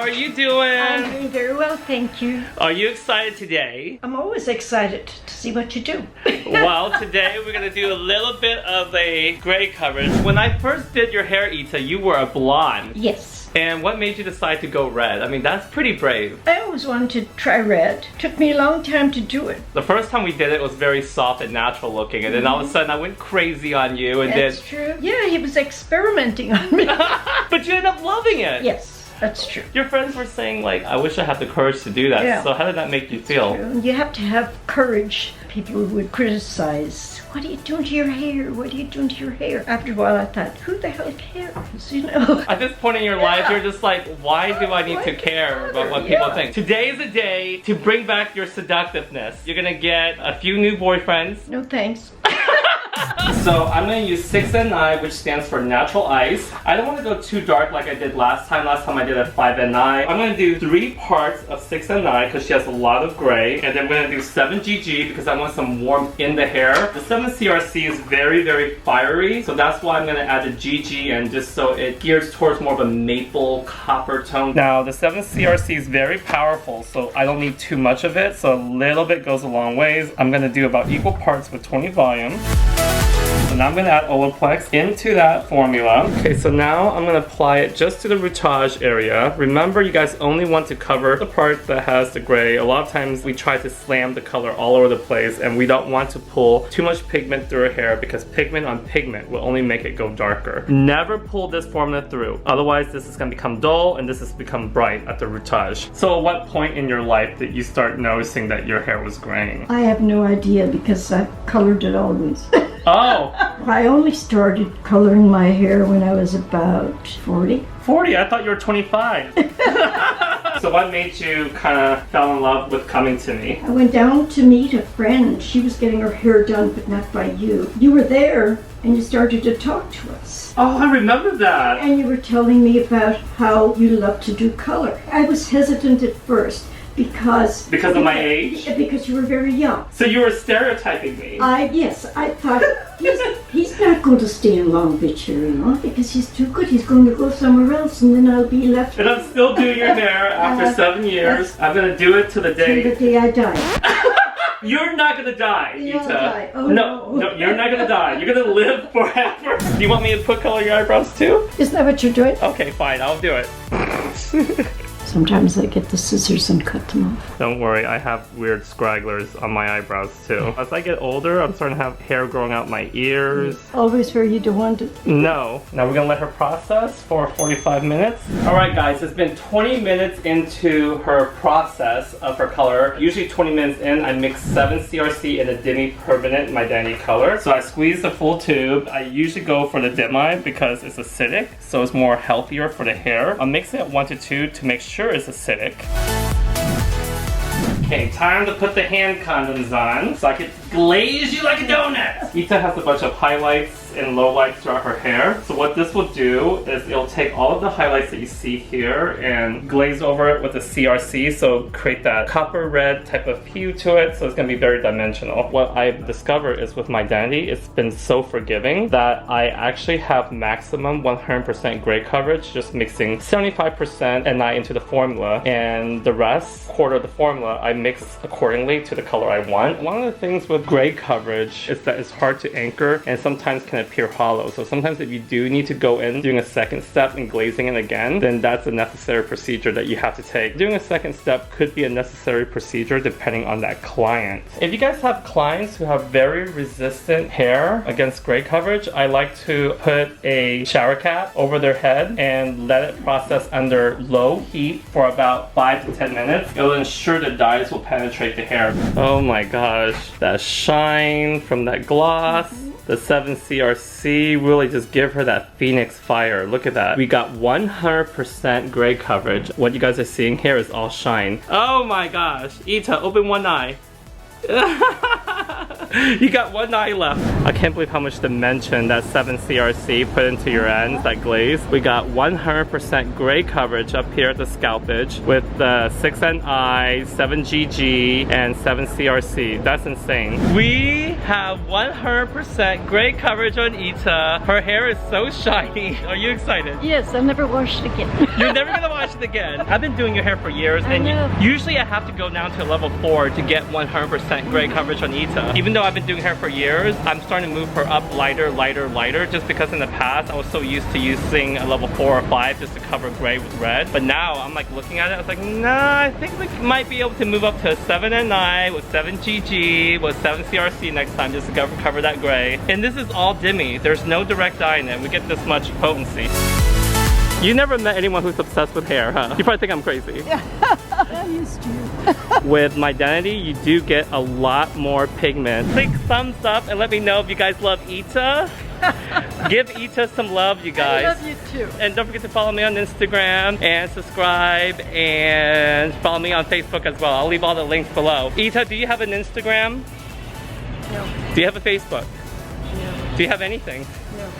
are you doing? I'm doing very well, thank you. Are you excited today? I'm always excited to see what you do. Well, today we're gonna do a little bit of a gray coverage. When I first did your hair, Ita, you were a blonde. Yes. And what made you decide to go red? I mean, that's pretty brave. I always wanted to try red. Took me a long time to do it. The first time we did it was very soft and natural looking, and then all of a sudden I went crazy on you, and That's true. Yeah, he was experimenting on me. But you ended up loving it. Yes, that's true. Your friends were saying like, I wish I had the courage to do that. Yeah. So how did that make you feel? True. You have to have courage. People would criticize. What are you doing to your hair? What are you doing to your hair? After a while I thought, who the hell cares, you know? At this point in your life, you're just like, why do I need to care about what people think? Today is a day to bring back your seductiveness. You're gonna get a few new boyfriends. No thanks. So I'm gonna use 6 and 9, which stands for natural ice. I don't want to go too dark like I did last time. Last time I did a 5 and 9. I'm gonna do 3 parts of 6 and 9 because she has a lot of gray. And then we're gonna do 7 GG because I want some warmth in the hair. The 7 CRC is very, very fiery. So that's why I'm gonna add the GG and just so it gears towards more of a maple copper tone. Now the 7 CRC is very powerful, so I don't need too much of it. So a little bit goes a long ways. I'm gonna do about equal parts with 20 volume. So now I'm going to add Olaplex into that formula. Okay, so now I'm going to apply it just to the routage area. Remember, you guys only want to cover the part that has the gray. A lot of times we try to slam the color all over the place, and we don't want to pull too much pigment through our hair because pigment on pigment will only make it go darker. Never pull this formula through. Otherwise, this is going to become dull and this has become bright at the routage. So at what point in your life did you start noticing that your hair was graying? I have no idea because I've colored it always. Oh! I only started coloring my hair when I was about 40. 40? I thought you were 25. So what made you kind of fell in love with coming to me? I went down to meet a friend. She was getting her hair done, but not by you. You were there and you started to talk to us. Oh, I remember that. And you were telling me about how you love to do color. I was hesitant at first. Because of my age? Because you were very young. So you were stereotyping me? Yes, I thought he's not going to stay in Long Beach here, you know, because he's too good. He's going to go somewhere else and then I'll be left. And I'm still doing your hair after 7 years. I'm going to do it to the day. Till the day I die. You're not going to die, You'll Ita. die. Oh, no, you're not going to die. You're going to live forever. Do you want me to put color your eyebrows too? Isn't that what you're doing? Okay, fine. I'll do it. Sometimes I get the scissors and cut them off. Don't worry, I have weird scragglers on my eyebrows too. As I get older, I'm starting to have hair growing out my ears. Always where you don't want it. No. Now we're gonna let her process for 45 minutes. Alright guys, it's been 20 minutes into her process of her color. Usually 20 minutes in, I mix 7 CRC in a demi-permanent Mydentity color. So I squeeze the full tube. I usually go for the demi because it's acidic, so it's more healthier for the hair. I'll mix it at 1 to 2 to make sure it's acidic. Okay, time to put the hand condoms on so I can glaze you like a donut. Ita has a bunch of highlights and lowlights throughout her hair. So what this will do is it'll take all of the highlights that you see here and glaze over it with a CRC, so create that copper red type of hue to it, so it's going to be very dimensional. What I've discovered is with Mydentity, it's been so forgiving that I actually have maximum 100% gray coverage, just mixing 75% and not into the formula, and the rest, quarter of the formula, I mix accordingly to the color I want. One of the things with gray coverage is that it's hard to anchor and sometimes can appear hollow. So sometimes if you do need to go in doing a second step and glazing it again, then that's a necessary procedure that you have to take. Doing a second step could be a necessary procedure depending on that client. If you guys have clients who have very resistant hair against gray coverage, I like to put a shower cap over their head and let it process under low heat for about 5 to 10 minutes. It'll ensure the dyes will penetrate the hair. Oh my gosh, that shine from that gloss. The 7 CRC really just give her that phoenix fire. Look at that. We got 100% gray coverage. What you guys are seeing here is all shine. Oh my gosh. Ita, open one eye. You got one eye left. I can't believe how much dimension that 7CRC put into your ends, that glaze. We got 100% gray coverage up here at the scalp edge with the 6NI, 7GG, and 7CRC. That's insane. We have 100% gray coverage on Ita. Her hair is so shiny. Are you excited? Yes, I'll never wash it again. You're never gonna wash it again. I've been doing your hair for years, and usually I have to go down to level 4 to get 100% gray coverage on Ita. Even though I've been doing hair for years, I'm starting to move her up lighter, lighter, lighter, just because in the past I was so used to using a level 4 or 5 just to cover gray with red. But now I'm like looking at it, I was like, nah, I think we might be able to move up to a 7NI with 7GG with 7CRC next time just to cover that gray. And this is all dimmy. There's no direct dye in it. We get this much potency. You never met anyone who's obsessed with hair, huh? You probably think I'm crazy. I used to. With Mydentity, you do get a lot more pigment. Click thumbs up and let me know if you guys love Ita. Give Ita some love, you guys. I love you too. And don't forget to follow me on Instagram and subscribe and follow me on Facebook as well. I'll leave all the links below. Ita, do you have an Instagram? No. Do you have a Facebook? No. Do you have anything? No.